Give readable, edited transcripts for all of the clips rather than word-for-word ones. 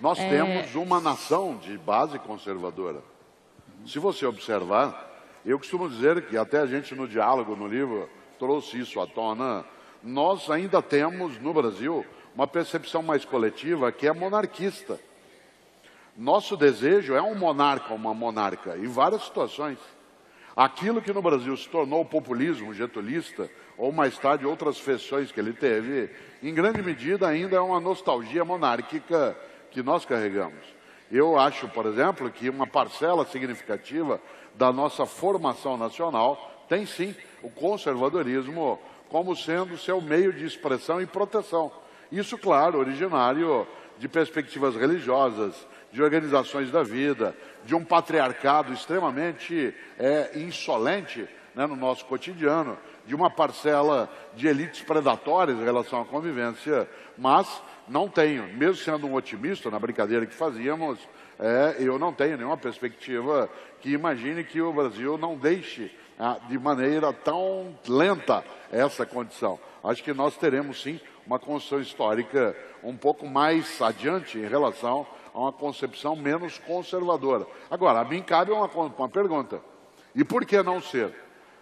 Nós temos uma nação de base conservadora. Se você observar, eu costumo dizer que até a gente no diálogo, no livro, trouxe isso à tona, nós ainda temos no Brasil uma percepção mais coletiva que é monarquista. Nosso desejo é um monarca, uma monarca, em várias situações. Aquilo que no Brasil se tornou o populismo getulista, ou mais tarde outras feições que ele teve, em grande medida ainda é uma nostalgia monárquica que nós carregamos. Eu acho, por exemplo, que uma parcela significativa da nossa formação nacional tem sim o conservadorismo como sendo seu meio de expressão e proteção. Isso, claro, originário de perspectivas religiosas, de organizações da vida, de um patriarcado extremamente insolente, né, no nosso cotidiano, de uma parcela de elites predatórias em relação à convivência, mas não tenho, mesmo sendo um otimista na brincadeira que fazíamos, eu não tenho nenhuma perspectiva que imagine que o Brasil não deixe de maneira tão lenta essa condição. Acho que nós teremos sim uma construção histórica um pouco mais adiante em relação a uma concepção menos conservadora. Agora, a mim cabe uma pergunta. E por que não ser?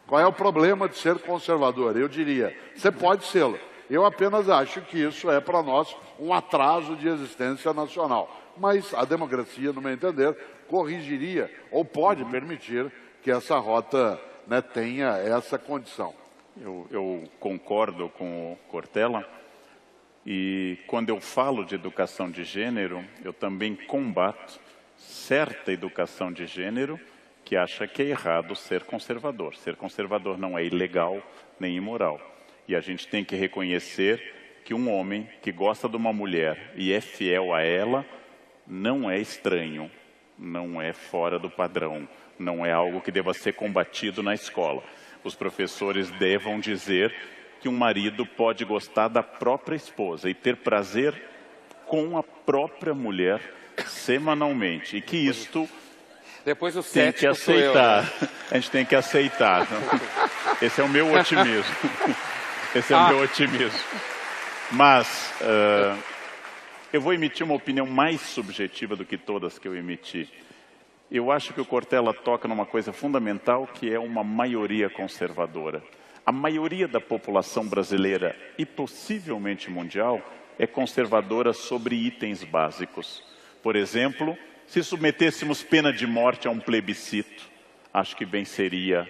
Qual é o problema de ser conservador? Eu diria, você pode sê-lo. Eu apenas acho que isso é para nós um atraso de existência nacional. Mas a democracia, no meu entender, corrigiria ou pode permitir que essa rota, né, tenha essa condição. Eu concordo com o Cortella. E quando eu falo de educação de gênero, eu também combato certa educação de gênero que acha que é errado ser conservador. Ser conservador não é ilegal nem imoral. E a gente tem que reconhecer que um homem que gosta de uma mulher e é fiel a ela não é estranho, não é fora do padrão, não é algo que deva ser combatido na escola. Os professores devam dizer que um marido pode gostar da própria esposa e ter prazer com a própria mulher semanalmente. E que isto tem que aceitar. A gente tem que aceitar. Esse é o meu otimismo. Esse é o meu otimismo. Mas eu vou emitir uma opinião mais subjetiva do que todas que eu emiti. Eu acho que o Cortella toca numa coisa fundamental, que é uma maioria conservadora. A maioria da população brasileira e possivelmente mundial é conservadora sobre itens básicos. Por exemplo, se submetêssemos pena de morte a um plebiscito, acho que venceria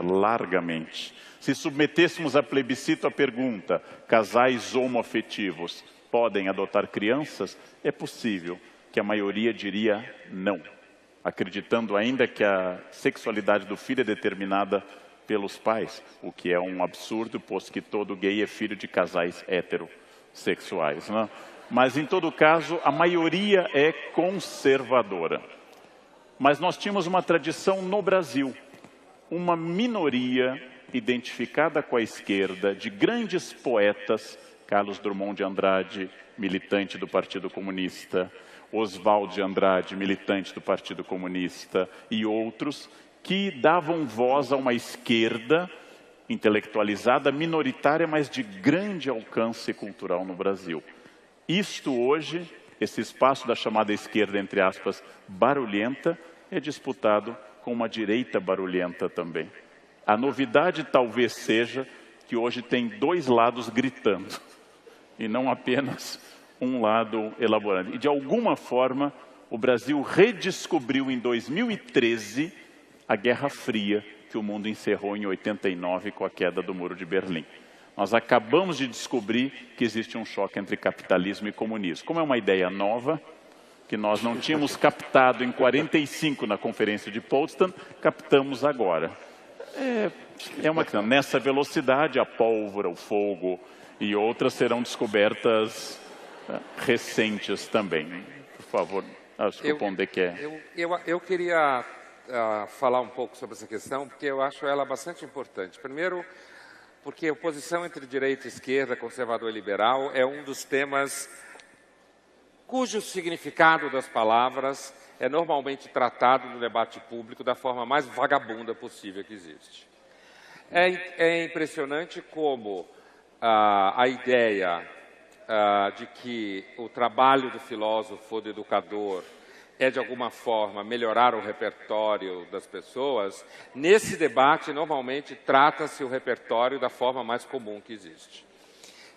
largamente. Se submetêssemos a plebiscito a pergunta, casais homoafetivos podem adotar crianças? É possível que a maioria diria não, acreditando ainda que a sexualidade do filho é determinada pelos pais, o que é um absurdo, posto que todo gay é filho de casais heterossexuais, né? Mas, em todo caso, a maioria é conservadora. Mas nós tínhamos uma tradição no Brasil, uma minoria identificada com a esquerda, de grandes poetas, Carlos Drummond de Andrade, militante do Partido Comunista, Oswald de Andrade, militante do Partido Comunista, e outros, que davam voz a uma esquerda intelectualizada, minoritária, mas de grande alcance cultural no Brasil. Isto hoje, esse espaço da chamada esquerda, entre aspas, barulhenta, é disputado com uma direita barulhenta também. A novidade talvez seja que hoje tem dois lados gritando, e não apenas um lado elaborando. E de alguma forma, o Brasil redescobriu em 2013 a Guerra Fria, que o mundo encerrou em 89 com a queda do Muro de Berlim. Nós acabamos de descobrir que existe um choque entre capitalismo e comunismo. Como é uma ideia nova, que nós não tínhamos captado em 45 na Conferência de Potsdam, captamos agora. É uma questão. Nessa velocidade, a pólvora, o fogo e outras serão descobertas recentes também. Por favor, acho que o Pondé quer. Eu queria falar um pouco sobre essa questão, porque eu acho ela bastante importante. Primeiro, porque a oposição entre direita e esquerda, conservador e liberal, é um dos temas cujo significado das palavras é normalmente tratado no debate público da forma mais vagabunda possível que existe. É impressionante como a ideia de que o trabalho do filósofo ou do educador é, de alguma forma, melhorar o repertório das pessoas, nesse debate, normalmente, trata-se o repertório da forma mais comum que existe.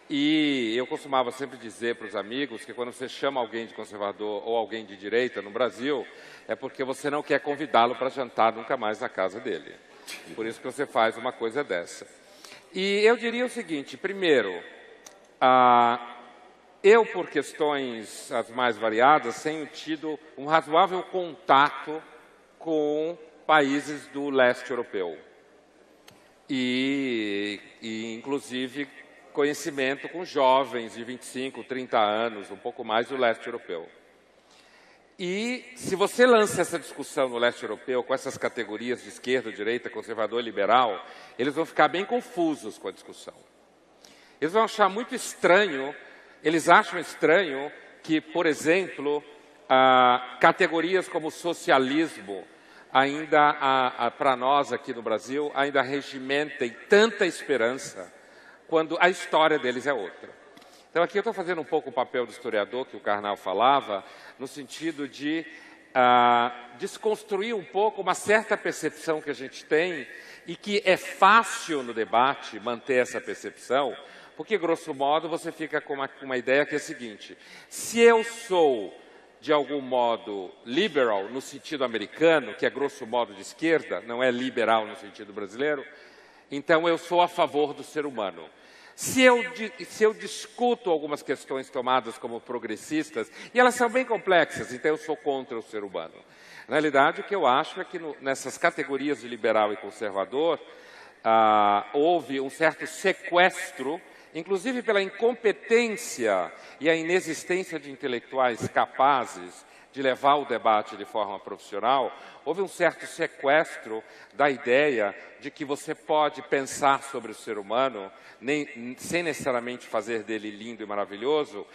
E eu costumava sempre dizer para os amigos que quando você chama alguém de conservador ou alguém de direita no Brasil, é porque você não quer convidá-lo para jantar nunca mais na casa dele. Por isso que você faz uma coisa dessa. E eu diria o seguinte, primeiro, eu, por questões as mais variadas, tenho tido um razoável contato com países do leste europeu. E inclusive, conhecimento com jovens de 25, 30 anos, um pouco mais do leste europeu. E se você lança essa discussão no leste europeu, com essas categorias de esquerda, direita, conservador e liberal, eles vão ficar bem confusos com a discussão. Eles vão achar muito estranho, eles acham estranho que, por exemplo, categorias como socialismo, ainda, para nós aqui no Brasil, ainda regimentem tanta esperança, quando a história deles é outra. Então, aqui eu estou fazendo um pouco o papel do historiador que o Karnal falava, no sentido de desconstruir um pouco uma certa percepção que a gente tem e que é fácil no debate manter essa percepção, porque, grosso modo, você fica com uma ideia que é a seguinte: se eu sou, de algum modo, liberal no sentido americano, que é grosso modo de esquerda, não é liberal no sentido brasileiro, então eu sou a favor do ser humano. Se eu discuto algumas questões tomadas como progressistas, e elas são bem complexas, então eu sou contra o ser humano. Na realidade, o que eu acho é que nessas categorias de liberal e conservador, houve um certo sequestro, inclusive pela incompetência e a inexistência de intelectuais capazes de levar o debate de forma profissional, houve um certo sequestro da ideia de que você pode pensar sobre o ser humano sem necessariamente fazer dele lindo e maravilhoso,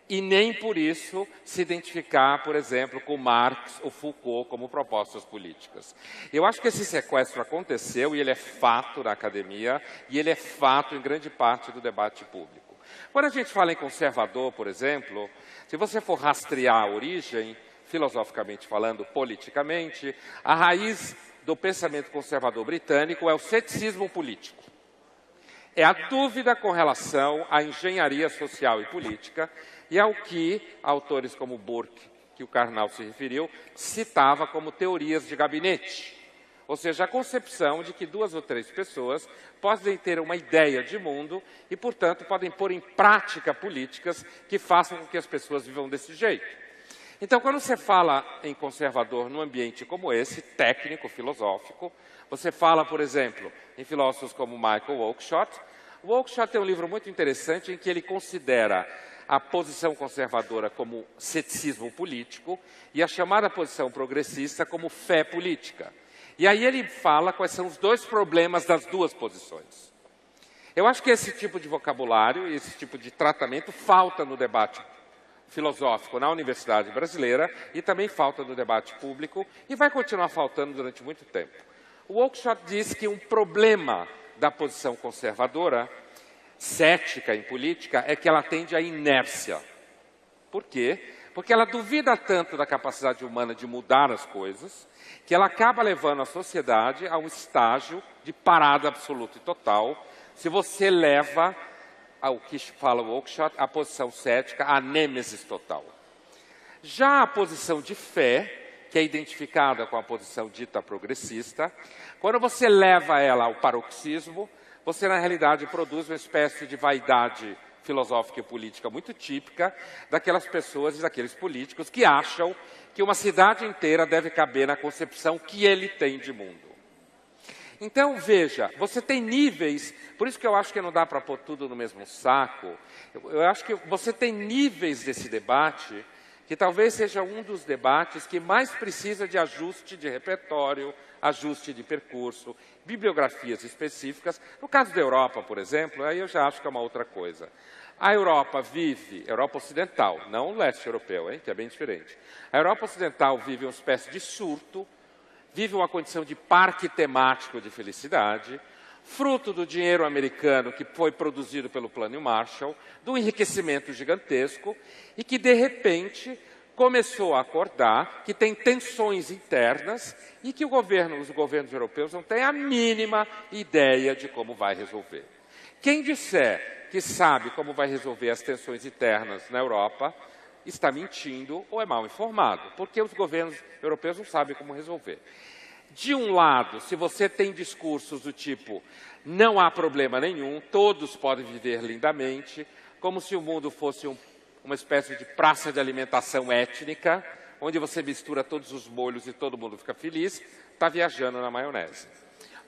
e nem por isso se identificar, por exemplo, com Marx ou Foucault como propostas políticas. Eu acho que esse sequestro aconteceu e ele é fato na academia e ele é fato em grande parte do debate público. Quando a gente fala em conservador, por exemplo, se você for rastrear a origem, filosoficamente falando, politicamente, a raiz do pensamento conservador britânico é o ceticismo político. É a dúvida com relação à engenharia social e política e ao que autores como Burke, que o Karnal se referiu, citava como teorias de gabinete. Ou seja, a concepção de que 2 ou 3 pessoas podem ter uma ideia de mundo e, portanto, podem pôr em prática políticas que façam com que as pessoas vivam desse jeito. Então, quando você fala em conservador num ambiente como esse, técnico, filosófico, você fala, por exemplo, em filósofos como Michael Oakeshott. O Oakeshott tem um livro muito interessante em que ele considera a posição conservadora como ceticismo político e a chamada posição progressista como fé política. E aí ele fala quais são os 2 problemas das 2 posições. Eu acho que esse tipo de vocabulário e esse tipo de tratamento falta no debate filosófico na universidade brasileira e também falta no debate público e vai continuar faltando durante muito tempo. O Oakeshott diz que um problema da posição conservadora, cética em política, é que ela tende à inércia. Por quê? Porque ela duvida tanto da capacidade humana de mudar as coisas, que ela acaba levando a sociedade a um estágio de parada absoluta e total, se você leva ao que fala o Oakeshott, a posição cética, a nêmesis total. Já a posição de fé, que é identificada com a posição dita progressista, quando você leva ela ao paroxismo, você na realidade produz uma espécie de vaidade filosófica e política muito típica daquelas pessoas e daqueles políticos que acham que uma cidade inteira deve caber na concepção que ele tem de mundo. Então, veja, você tem níveis, por isso que eu acho que não dá para pôr tudo no mesmo saco, eu acho que você tem níveis desse debate que talvez seja um dos debates que mais precisa de ajuste de repertório, ajuste de percurso, bibliografias específicas. No caso da Europa, por exemplo, aí eu já acho que é uma outra coisa. A Europa vive, Europa Ocidental, não o leste europeu, hein, que é bem diferente. A Europa Ocidental vive uma espécie de surto, vive uma condição de parque temático de felicidade, fruto do dinheiro americano que foi produzido pelo Plano Marshall, do enriquecimento gigantesco e que, de repente, começou a acordar que tem tensões internas e que os governos europeus não têm a mínima ideia de como vai resolver. Quem disser que sabe como vai resolver as tensões internas na Europa está mentindo ou é mal informado, porque os governos europeus não sabem como resolver. De um lado, se você tem discursos do tipo não há problema nenhum, todos podem viver lindamente, como se o mundo fosse uma espécie de praça de alimentação étnica, onde você mistura todos os molhos e todo mundo fica feliz, está viajando na maionese.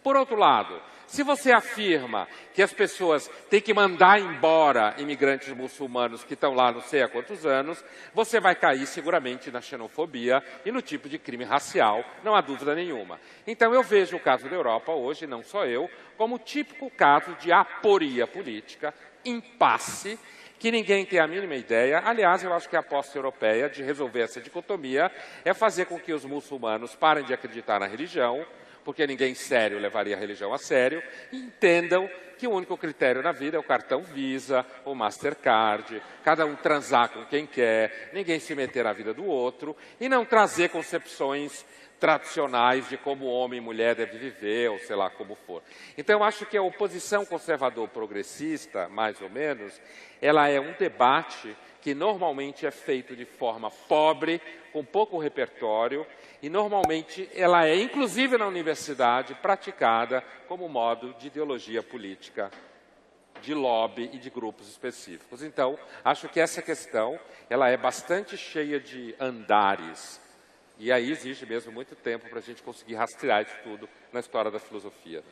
Por outro lado, se você afirma que as pessoas têm que mandar embora imigrantes muçulmanos que estão lá não sei há quantos anos, você vai cair seguramente na xenofobia e no tipo de crime racial, não há dúvida nenhuma. Então eu vejo o caso da Europa hoje, não só eu, como o típico caso de aporia política, impasse, que ninguém tem a mínima ideia. Aliás, eu acho que a aposta europeia de resolver essa dicotomia é fazer com que os muçulmanos parem de acreditar na religião, porque ninguém sério levaria a religião a sério, e entendam que o único critério na vida é o cartão Visa, o Mastercard, cada um transar com quem quer, ninguém se meter na vida do outro, e não trazer concepções tradicionais de como homem e mulher devem viver, ou sei lá como for. Então, eu acho que a oposição conservador-progressista, mais ou menos, ela é um debate que normalmente é feito de forma pobre, com pouco repertório, e normalmente ela é, inclusive na universidade, praticada como modo de ideologia política, de lobby e de grupos específicos. Então, acho que essa questão ela é bastante cheia de andares, e aí exige mesmo muito tempo para a gente conseguir rastrear isso tudo na história da filosofia.